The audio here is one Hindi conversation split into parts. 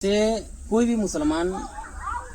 जैसे कोई भी मुसलमान,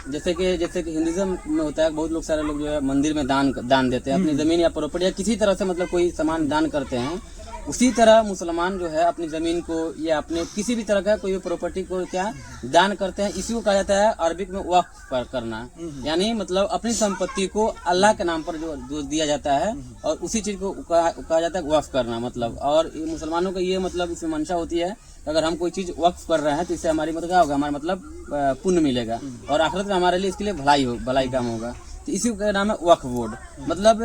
जैसे कि हिंदुइज्म में होता है, बहुत लोग सारे लोग जो है मंदिर में दान देते हैं, अपनी जमीन या प्रॉपर्टी या किसी तरह से मतलब कोई सामान दान करते हैं। उसी तरह मुसलमान जो है अपनी जमीन को या अपने किसी भी तरह का कोई भी प्रॉपर्टी को क्या दान करते हैं। इसी को कहा जाता है अरबिक में वक्फ करना, यानी मतलब अपनी संपत्ति को अल्लाह के नाम पर जो दिया जाता है और उसी चीज को कहा जाता है वक्फ करना मतलब। और मुसलमानों का ये मतलब इसमें मंशा होती है, अगर हम कोई चीज वक्फ कर रहे हैं तो इससे हमारी मतलब क्या होगा, हमारा मतलब पुण्य मिलेगा और आखिरत में हमारे लिए इसके लिए भलाई काम होगा। तो इसी का नाम है वक्फ बोर्ड। मतलब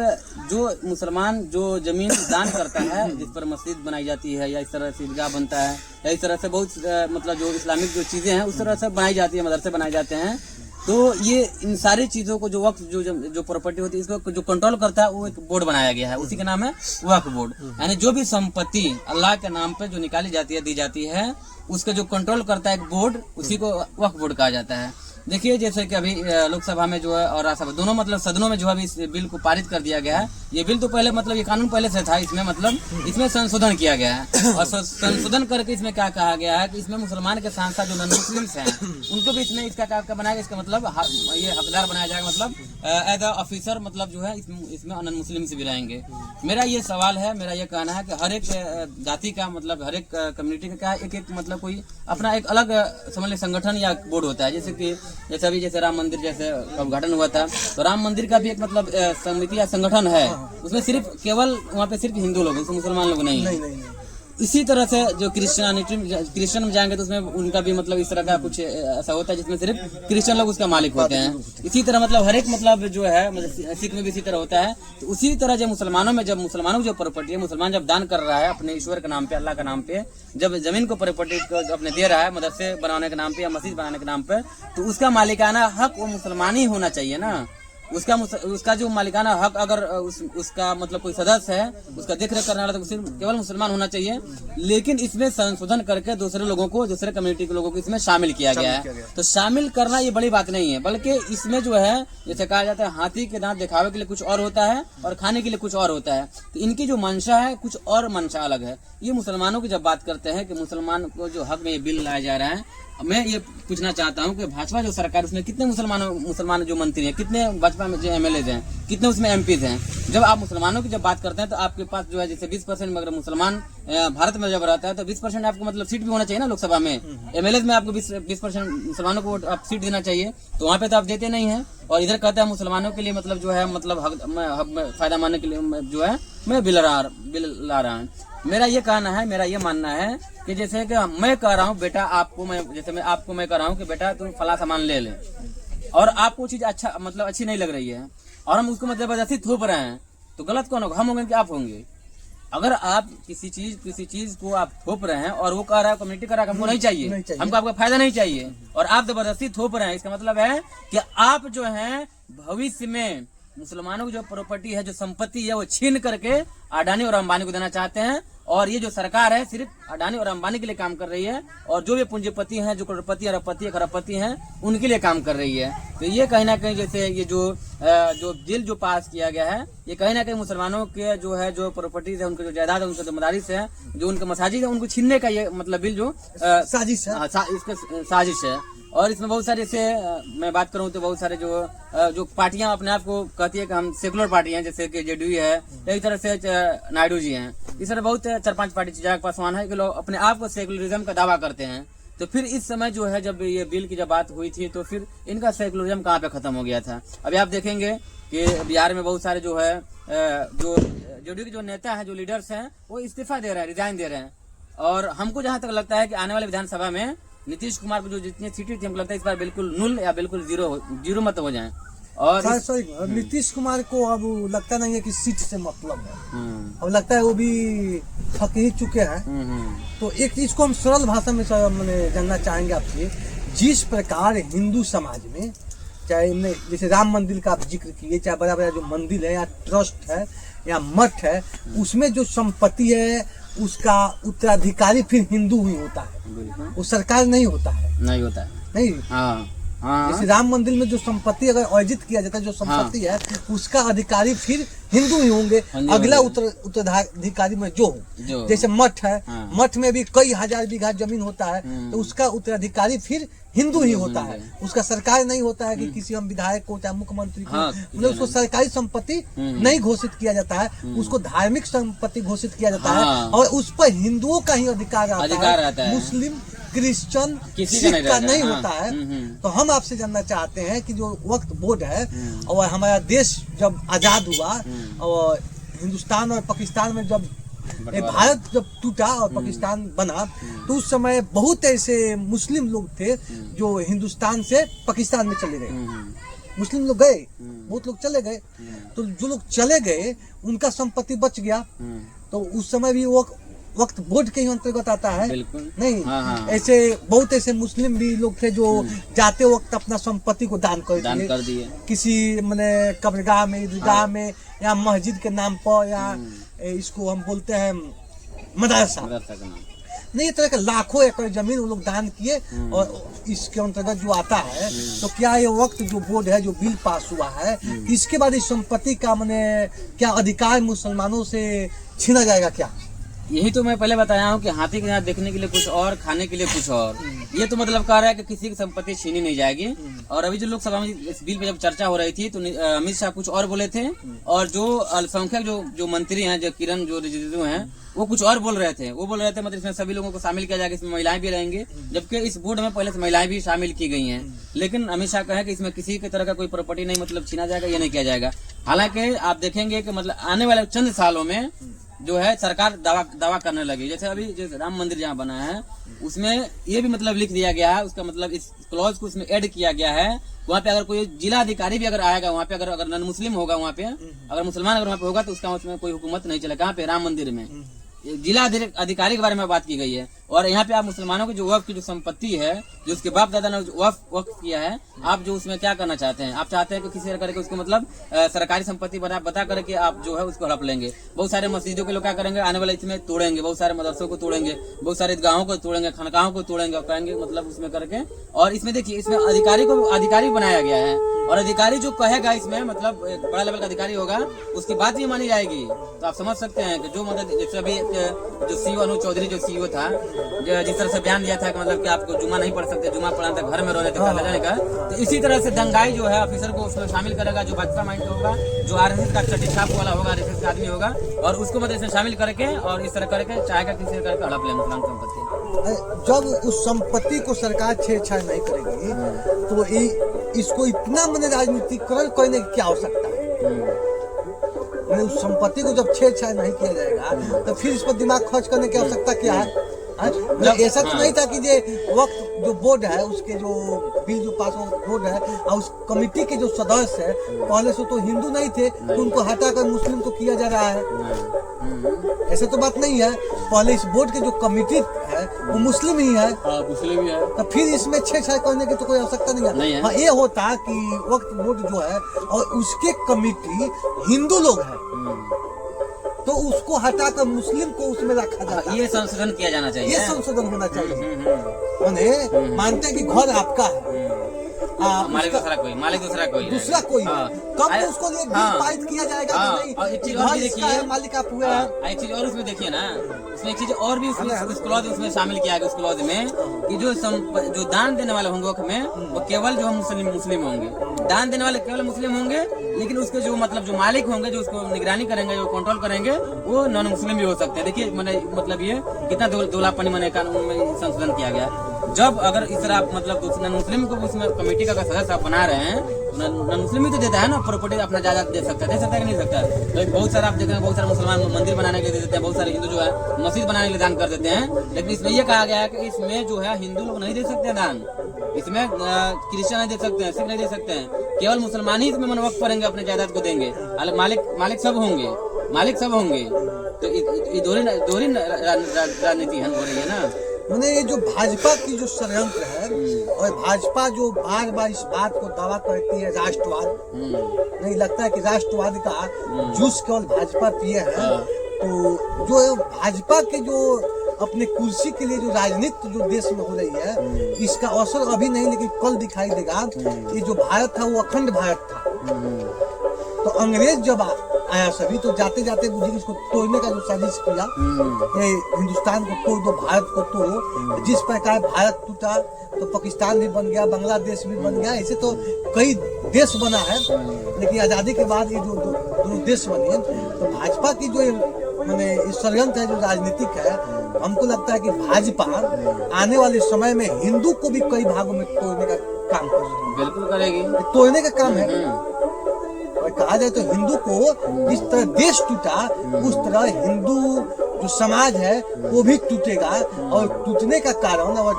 जो मुसलमान जो जमीन दान करता है, जिस पर मस्जिद बनाई जाती है या इस तरह से ईदगाह बनता है या इस तरह से बहुत मतलब जो इस्लामिक जो चीजें हैं उस तरह से बनाई जाती है, मदरसे बनाए जाते हैं, तो ये इन सारी चीजों को जो वक्फ जो प्रॉपर्टी होती है इसको जो कंट्रोल करता है वो एक बोर्ड बनाया गया है, उसी का नाम है वक्फ बोर्ड। यानी जो भी संपत्ति अल्लाह के नाम पे जो निकाली जाती है, दी जाती है, उसका जो कंट्रोल करता है एक बोर्ड, उसी को वक्फ बोर्ड कहा जाता है। देखिए जैसे कि अभी लोकसभा में जो है और राज्यसभा दोनों मतलब सदनों में जो है इस बिल को पारित कर दिया गया है। ये बिल तो पहले मतलब ये कानून पहले से था, इसमें मतलब इसमें संशोधन किया गया है और संशोधन करके इसमें क्या कहा गया है कि इसमें मुसलमान के साथ साथ जो नॉन मुस्लिम्स हैं उनको भी इसमें इसका क्या बनाया, इसका मतलब ये हकदार बनाया जाएगा, मतलब एज अ ऑफिसर मतलब जो है इसमें नॉन मुस्लिम्स भी रहेंगे। मेरा ये सवाल है, मेरा ये कहना है कि हर एक जाति का मतलब हर एक कम्युनिटी का क्या एक मतलब कोई अपना एक अलग समझ लीजिए संगठन या बोर्ड होता है। जैसे अभी जैसे राम मंदिर जैसे उद्घाटन हुआ था, तो राम मंदिर का भी एक मतलब समिति या संगठन है, उसमें सिर्फ केवल वहाँ पे सिर्फ हिंदू लोग, उसमें मुसलमान लोग नहीं है। इसी तरह से जो क्रिश्चियन में जाएंगे तो उसमें उनका भी मतलब इस तरह का कुछ ऐसा होता है जिसमें सिर्फ क्रिश्चियन लोग उसका मालिक होते हैं। इसी तरह मतलब हर एक मतलब जो है मतलब सिख में भी इसी तरह होता है। तो उसी तरह जब मुसलमानों की जो प्रॉपर्टी है, मुसलमान जब दान कर रहा है अपने ईश्वर के नाम पे, अल्लाह के नाम पे, जब जमीन को प्रॉपर्टी को अपने दे रहा है मदरसे बनाने के नाम पे या मस्जिद बनाने के नाम पे, तो उसका मालिकाना हक वो मुसलमान ही होना चाहिए ना। उसका जो मालिकाना हक अगर उसका मतलब कोई सदस्य है, उसका देख रेख करने वाला, तो केवल मुसलमान होना चाहिए। लेकिन इसमें संशोधन करके दूसरे लोगों को, दूसरे कम्युनिटी के लोगों को इसमें शामिल किया गया है। तो शामिल करना ये बड़ी बात नहीं है, बल्कि इसमें जो है जैसे कहा जाता है हाथी के दांत दिखावे के लिए कुछ और होता है और खाने के लिए कुछ और होता है। तो इनकी जो मंशा है कुछ और मंशा अलग है। ये मुसलमानों की जब बात करते हैं कि मुसलमान को जो हक में ये बिल लाया जा रहा है, मैं ये पूछना चाहता हूँ कि भाजपा जो सरकार उसमें कितने मुसलमान जो मंत्री हैं, कितने भाजपा में जो एमएलए हैं, कितने उसमें एमपी हैं। जब आप मुसलमानों की जब बात करते हैं तो आपके पास जो है जैसे 20% में अगर मुसलमान भारत में जब रहता है तो 20% आपको मतलब सीट भी होना चाहिए ना लोकसभा में। एमएलए में आपको 20% मुसलमानों को आप सीट देना चाहिए, तो वहाँ पे तो आप देते नहीं है। और इधर कहते हैं मुसलमानों के लिए मतलब जो है मतलब हक फायदा मानने के लिए जो है मैं बिल ला रहा हूँ। मेरा ये कहना है, मेरा ये मानना है कि जैसे कि मैं कह रहा हूँ बेटा आपको, मैं कह रहा हूँ कि बेटा तुम फला सामान ले ले और आपको चीज अच्छा मतलब अच्छी नहीं लग रही है और हम उसको मतलब जबरदस्ती थोप रहे हैं, तो गलत कौन होगा, हम होंगे कि आप होंगे? अगर आप किसी चीज को आप थोप रहे हैं और वो कह रहा है कम्युनिटी कह रहा है हमको नहीं चाहिए, हमको आपका फायदा नहीं चाहिए और आप जबरदस्ती थोप रहे हैं, इसका मतलब है कि आप जो है भविष्य में मुसलमानों की जो प्रॉपर्टी है, जो संपत्ति है, वो छीन करके अडानी और अंबानी को देना चाहते हैं। और ये जो सरकार है सिर्फ अडानी और अंबानी के लिए काम कर रही है और जो भी पूंजीपति हैं, जो करोड़पति अरबपति खरबपति हैं, उनके लिए काम कर रही है। तो ये कहीं ना कहीं जैसे ये जो बिल जो पास किया गया है, ये कहीं ना कहीं मुसलमानों के जो है जो प्रॉपर्टीज है, उनके जो जायदाद है, उनके जो मदारिस है, जो उनके मसाजिद है, उनको छीनने का ये मतलब बिल जो साजिश है, इसका साजिश है। और इसमें बहुत सारे से मैं बात करूं तो बहुत सारे जो पार्टियां अपने आप को कहती है कि हम सेकुलर पार्टी हैं, जैसे कि जेडीयू है, एक तरह से नायडू जी हैं, इस तरह बहुत 4-5 पार्टी चिराग पासवान है कि लोग अपने आप को सेकुलरिज्म का दावा करते हैं। तो फिर इस समय जो है जब ये बिल की जब बात हुई थी तो फिर इनका सेकुलरिज्म कहाँ पे खत्म हो गया था। अभी आप देखेंगे कि बिहार में बहुत सारे जो है जो जेडीयू के जो नेता है, जो लीडर्स हैं, वो इस्तीफा दे रहे हैं, रिजाइन दे रहे हैं। और हमको जहां तक लगता है कि आने वाले विधानसभा में नीतीश कुमार को जो जितनी सीटें थी हमको लगता है इस बार बिल्कुल null या बिल्कुल जीरो मत हो जाए। और नीतीश कुमार को अब लगता नहीं है कि सीट से मतलब है, अब लगता है वो भी थक ही चुके हैं। तो एक चीज को हम सरल भाषा में जानना चाहेंगे आपसे, जिस प्रकार हिंदू समाज में चाहे जैसे राम मंदिर का आप जिक्र किए, चाहे बड़ा बड़ा जो मंदिर है या ट्रस्ट है या मठ है, उसमें जो संपत्ति है उसका उत्तराधिकारी फिर हिंदू ही होता है, वो सरकार नहीं होता है। नहीं जैसे राम मंदिर में जो संपत्ति अगर अर्जित किया जाता है, जो संपत्ति है उसका अधिकारी फिर हिंदू ही होंगे। अगला उत्तराधिकारी में जो जैसे मठ है, मठ में भी कई हजार बीघा जमीन होता है, तो उसका उत्तराधिकारी फिर हिंदू ही होता है, उसका सरकार नहीं होता है कि किसी हम विधायक को चाहे मुख्यमंत्री को, मतलब उसको सरकारी संपत्ति नहीं घोषित किया जाता है, उसको धार्मिक संपत्ति घोषित किया जाता है और उस पर हिंदुओं का ही अधिकार रहता है, मुस्लिम क्रिश्चियन सिख का नहीं होता है। तो हम आपसे जानना चाहते हैं कि जो वक्फ बोर्ड है और हमारा देश जब आजाद हुआ और हिंदुस्तान और पाकिस्तान में जब भारत जब टूटा और पाकिस्तान बना, तो उस समय बहुत ऐसे मुस्लिम लोग थे जो हिंदुस्तान से पाकिस्तान में चले गए। मुस्लिम लोग गए, बहुत लोग चले गए, तो जो लोग चले गए उनका संपत्ति बच गया। तो उस समय भी वो वक्त बोर्ड के ही अंतर्गत आता है नहीं। ऐसे बहुत ऐसे मुस्लिम भी लोग थे जो जाते वक्त अपना संपत्ति को दान कर दिए, किसी मैंने कब्रगाह में, ईदगाह में, या मस्जिद के नाम पर, या इसको हम बोलते हैं मदरसा नहीं, तरह के लाखों एकड़ जमीन वो लोग दान किए। और इसके अंतर्गत जो आता है, तो क्या ये वक्त जो बोर्ड है, जो बिल पास हुआ है, इसके बाद इस संपत्ति का मैंने क्या अधिकार मुसलमानों से छीना जाएगा क्या? यही तो मैं पहले बताया हूँ कि हाथी के साथ देखने के लिए कुछ और, खाने के लिए कुछ और। ये तो मतलब कह रहा है कि किसी की संपत्ति छीनी नहीं जाएगी। और अभी जो लोकसभा में इस बिल पे जब चर्चा हो रही थी, तो अमित शाह कुछ और बोले थे, और जो अल्पसंख्यक जो मंत्री हैं, जो किरण जो रिजिजू हैं, वो कुछ और बोल रहे थे। वो बोल रहे थे मतलब इसमें सभी लोगों को शामिल किया जाएगा, इसमें महिलाएं भी रहेंगे, जबकि इस बोर्ड में पहले से महिलाएं भी शामिल की गई हैं। लेकिन अमित शाह कहे कि इसमें किसी की तरह का कोई प्रॉपर्टी नहीं मतलब छीना जाएगा, ये नहीं किया जाएगा। हालांकि आप देखेंगे कि मतलब आने वाले चंद सालों में जो है सरकार दावा करने लगी। जैसे अभी जो राम मंदिर जहाँ बना है, उसमें ये भी मतलब लिख दिया गया है, उसका मतलब इस क्लॉज को उसमें ऐड किया गया है। वहाँ पे अगर कोई जिला अधिकारी भी अगर आएगा वहाँ पे, अगर नॉन मुस्लिम होगा वहाँ पे, अगर मुसलमान अगर वहाँ पे होगा, तो उसका उसमें कोई हुकूमत नहीं चलेगा। कहाँ पे? राम मंदिर में जिला अधिकारी के बारे में बात की गई है। और यहाँ पे आप मुसलमानों की जो वक्फ की जो संपत्ति है, जो उसके बाप दादा ने वक्फ किया है, आप जो उसमें क्या करना चाहते हैं? आप चाहते हैं कि किसी तरह के उसको मतलब सरकारी संपत्ति बता करके आप जो है उसको हड़प लेंगे। बहुत सारे मस्जिदों के लोग क्या करेंगे, आने वाले इसमें तोड़ेंगे, बहुत सारे मदरसों को तोड़ेंगे, बहुत सारे ईदगाहों को तोड़ेंगे, खानकाहों को तोड़ेंगे, और कहेंगे मतलब उसमें करके। और इसमें देखिए, इसमें अधिकारी को अधिकारी बनाया गया है, और अधिकारी जो कहेगा इसमें मतलब एक बड़ा लेवल का अधिकारी होगा, उसकी बात ही मानी जाएगी। तो आप समझ सकते हैं कि जो मतलब जैसे अभी जो सीईओ अनु चौधरी जो सीईओ था, जिस तरह से बयान दिया था कि मतलब कि आपको जुमा नहीं पढ़ सकते, जुमा पढ़ाना था घर में रहने का जाने का, तो इसी तरह से दंगाई जो है ऑफिसर को उसमें शामिल करेगा, जो भाजपा माइंड होगा, जो आरएसएस का चट्टी छाप वाला होगा, आरएसएस का आदमी होगा, और उसको मतलब इसमें शामिल करके और इस तरह करके चाहेगा किसी तरह का हड़प ले मुसलमान संपत्ति। जब उस संपत्ति को सरकार छेड़छाड़ नहीं करेगी, तो इसको इतना मैंने राजनीतिकरण करने की क्या आवश्यकता है? उस संपत्ति को जब छेड़छाड़ नहीं किया जाएगा, तो फिर इस पर दिमाग खर्च करने की आवश्यकता क्या है? ऐसा तो नहीं था कि ये वक्त जो बोर्ड है, उसके जो बिल जो पास बोर्ड है, और उस कमेटी के जो सदस्य है, पहले से तो हिंदू नहीं थे, तो उनको हटाकर मुस्लिम को किया जा रहा है। ऐसा तो बात नहीं है। पहले इस बोर्ड के जो कमेटी है वो मुस्लिम ही है, मुस्लिम ही है, तो फिर इसमें छेड़छाड़ करने की तो कोई आवश्यकता नहीं है। हाँ, ये होता कि वक्त बोर्ड जो है और उसके कमेटी हिंदू लोग हैं, तो उसको हटाकर मुस्लिम को उसमें रखा जाता है। ये संशोधन किया जाना चाहिए, ये संशोधन होना चाहिए। उन्हें मानते हैं कि घर आपका है, मालिक दूसरा कोई कब उसको पारित किया जाएगा कि नहीं? एक चीज और भी देखिए, मालिक आप हुए हैं। एक चीज और उसमें देखिए ना, उसमें एक चीज और भी उस क्लॉज उसमें शामिल किया गया, उस क्लॉज में कि जो दान देने वाले होंगे वक्त में, वो केवल जो मुस्लिम होंगे, दान देने वाले केवल मुस्लिम होंगे, लेकिन उसके जो मतलब जो मालिक होंगे, जो उसको निगरानी करेंगे, जो कंट्रोल करेंगे, वो नॉन मुस्लिम भी हो सकते हैं। देखिए मतलब ये कितना दोलापनी मैंने कानून में संशोधन किया गया। जब अगर इस तरह आप मतलब नॉन मुस्लिम को उसमें कमेटी का सदस्य आप बना रहे हैं, तो नॉन मुस्लिम ही तो देता है ना, प्रॉपर्टी अपना जायदाद दे सकता है कि नहीं सकता है? तो बहुत सारा आप देख रहे हैं, बहुत सारे मुसलमान मंदिर बनाने के लिए दे देते हैं, बहुत सारे हिंदू जो है मस्जिद बनाने के लिए दान कर देते हैं। लेकिन इसमें यह कहा गया है कि इसमें जो है हिंदू लोग नहीं दे सकते दान, इसमें क्रिश्चियन नहीं दे सकते हैं, सिख नहीं दे सकते हैं, केवल मुसलमान ही इसमें वक्फ करेंगे, अपने जायदाद को देंगे। मालिक सब होंगे। तो दोहरी राजनीति हो रही है ना। मैंने ये जो भाजपा की जो षड्यंत्र है, और भाजपा जो बार बार इस बात को दावा करती है राष्ट्रवाद, नहीं लगता है कि राष्ट्रवाद का जूस केवल भाजपा पिए है। तो जो भाजपा के जो अपने कुर्सी के लिए जो राजनीति जो देश में हो रही है, इसका असर अभी नहीं लेकिन कल दिखाई देगा। ये जो भारत था वो अखंड भारत था। तो अंग्रेज जब आया सभी, तो जाते जाते मुझे इसको तोड़ने का जो साजिश किया, ये हिंदुस्तान को तोड़ दो, भारत को तोड़ो। जिस प्रकार भारत टूटा तो पाकिस्तान भी बन गया, बांग्लादेश भी बन गया, ऐसे तो कई देश बना है। लेकिन आजादी के बाद ये जो दोनों देश बने, तो भाजपा की जो मैंने इस षड्यंत्र है जो राजनीतिक है, हमको लगता है कि भाजपा आने वाले समय में हिंदू को भी कई भागों में तोड़ने का काम करेगी। बिल्कुल करेगी, तोड़ने का काम है। और कहा जाए तो हिंदू को जिस तरह देश टूटा, उस तरह हिंदू जो समाज है वो भी टूटेगा। और टूटने का कारण और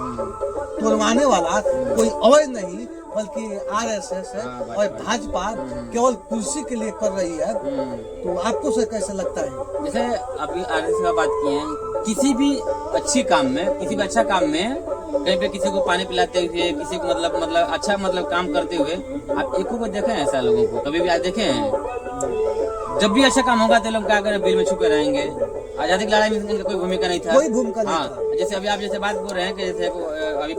तोड़वाने वाला कोई और नहीं बल्कि आरएसएस है और भाजपा केवल कुर्सी के लिए कर रही है। तो आपको सर कैसा लगता है? जैसे अभी आरएसएस का बात किए हैं, किसी भी अच्छी काम में, किसी भी अच्छा काम में, कहीं पे किसी को पानी पिलाते हुए, किसी को मतलब अच्छा काम करते हुए आप एको को देखे हैं ऐसा लोगों को? कभी भी आज देखे हैं? जब भी अच्छा काम होगा तो लोग क्या करें, बिल में छुपे रहेंगे। आजादी की लड़ाई में इनका कोई भूमिका नहीं था, कोई भूमिका नहीं था। जैसे अभी आप जैसे बात बोल रहे हैं कि जैसे अभी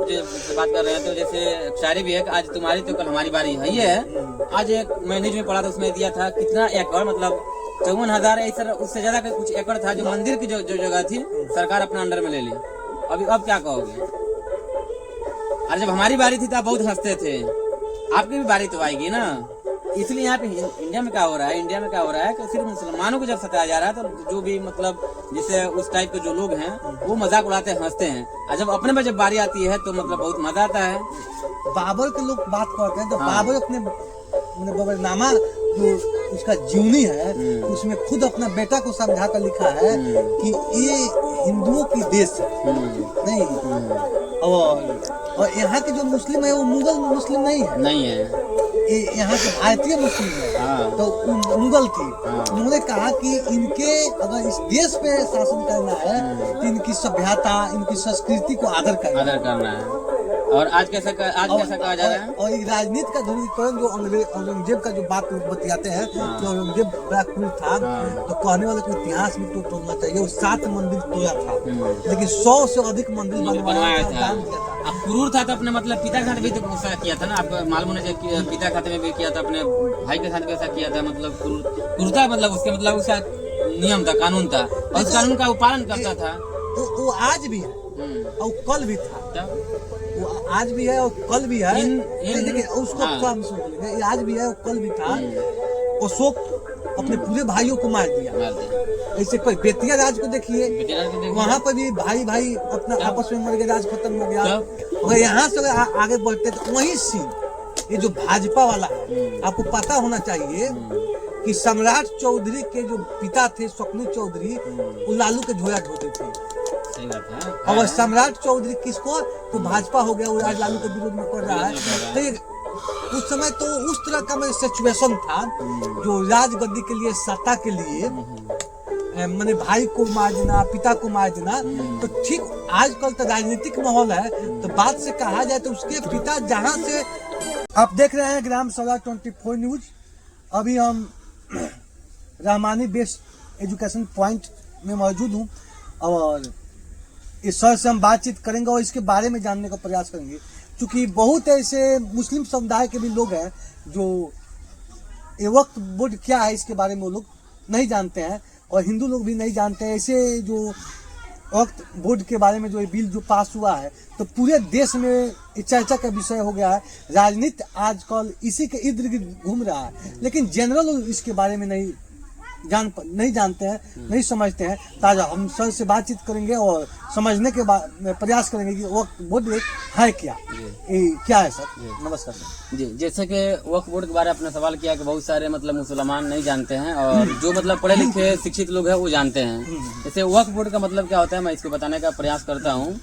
बात कर रहे हैं, तो जैसे शायरी भी है कि आज तुम्हारी तो कल हमारी बारी है। ये आज एक मैं न्यूज में पढ़ा था, उसमें दिया था कितना एकड़, मतलब 54,000 ऐसा उससे ज्यादा का कुछ एकड़ था जो मंदिर की जो जगह थी सरकार अपने अंडर में ले ली। अब क्या कहोगे? और जब हमारी बारी थी तो आप बहुत हंसते थे, आपकी भी बारी तो आएगी ना। इसलिए यहाँ पे इंडिया में क्या हो रहा है कि सिर्फ मुसलमानों को जब सताया जा रहा है तो जो भी मतलब जैसे उस टाइप के जो लोग हैं वो मजाक उड़ाते हैं, हंसते हैं। और जब अपने में जब बारी आती है तो मतलब बहुत मजा आता है। बाबर के लोग बात करते हैं तो बाबर अपने बाबरनामा जो उसका जीवनी है उसमें खुद अपना बेटा को समझा कर लिखा है कि ये हिंदुओं की देश है नहीं। और यहाँ के जो मुस्लिम है वो मुगल मुस्लिम नहीं है, यहाँ के भारतीय मुस्लिम है। तो मुगल थी, उन्होंने कहा कि इनके अगर इस देश पे शासन करना है तो इनकी सभ्यता, इनकी संस्कृति को आदर करना है। और आज कैसा कहा जा रहा है? और राजनीति का ध्रुवीकरण जो औरंगजेब का जो बात बतियाते हैं कि औरंगजेब बड़ा क्रूर था, तो कहने वाले को इतिहास भी तो तोड़ना चाहिए। वो 7 मंदिर तोड़ा था, लेकिन 100 से अधिक मंदिर बनवाया था। अब क्रूर था तो अपने मतलब पिता के साथ भी तो ऐसा किया था ना, आपको मालूम होना चाहिए। पिता खाते में भी किया था, अपने भाई के साथ भी ऐसा किया था। मतलब क्रूरता मतलब उसके मतलब उसका नियम था, कानून था, और उस कानून का वो पालन करता था। तो वो आज भी है और कल भी था। वो आज भी है और कल भी है। देखिए उसको कम सुन लीजिए, आज भी है और कल भी था। अशोक अपने पूरे भाइयों को मार दिया। ऐसे कोई बेतिया राज को देखिए, वहाँ पर भी भाई अपना आपस में मर गए, राज खत्म हो गया। अगर यहाँ से आगे बढ़ते तो वही सीन ये जो भाजपा वाला है, आपको पता होना चाहिए कि सम्राट चौधरी के जो पिता थे स्वप्न चौधरी, वो लालू के झोला ढोते थे। और सम्राट चौधरी किसको तो भाजपा हो गया, वो आज लालू के विरोध में कर रहा है। तो उस समय तो उस तरह का मैं सिचुएशन था जो राजगद्दी के लिए, सत्ता के लिए मैंने भाई को मार देना, पिता को मार देना। तो ठीक आजकल तो राजनीतिक माहौल है, तो बात से कहा जाए तो उसके पिता जहां से आप देख रहे हैं ग्राम सभा 24 न्यूज। अभी हम रहमानी बेस्ट एजुकेशन पॉइंट में मौजूद हूँ और इस सर से हम बातचीत करेंगे और इसके बारे में जानने का प्रयास करेंगे, क्योंकि बहुत ऐसे मुस्लिम समुदाय के भी लोग हैं जो ये वक्फ बोर्ड क्या है इसके बारे में वो लोग नहीं जानते हैं, और हिंदू लोग भी नहीं जानते हैं। ऐसे जो वक्फ बोर्ड के बारे में जो ये बिल जो पास हुआ है, तो पूरे देश में चर्चा का विषय हो गया है। राजनीति आजकल इसी के इर्द गिर्द घूम रहा है, लेकिन जनरल लोग इसके बारे में नहीं जानते हैं, नहीं समझते हैं। ताजा हम सर से बातचीत करेंगे और समझने के बाद प्रयास करेंगे कि वक्फ बोर्ड है क्या है सर। नमस्कार सर। जी, जैसे कि वक्फ बोर्ड के बारे में आपने सवाल किया कि बहुत सारे मतलब मुसलमान नहीं जानते हैं और जो मतलब पढ़े लिखे शिक्षित लोग हैं वो जानते हैं। जैसे वक्फ बोर्ड का मतलब क्या होता है, मैं इसको बताने का प्रयास करता हूँ।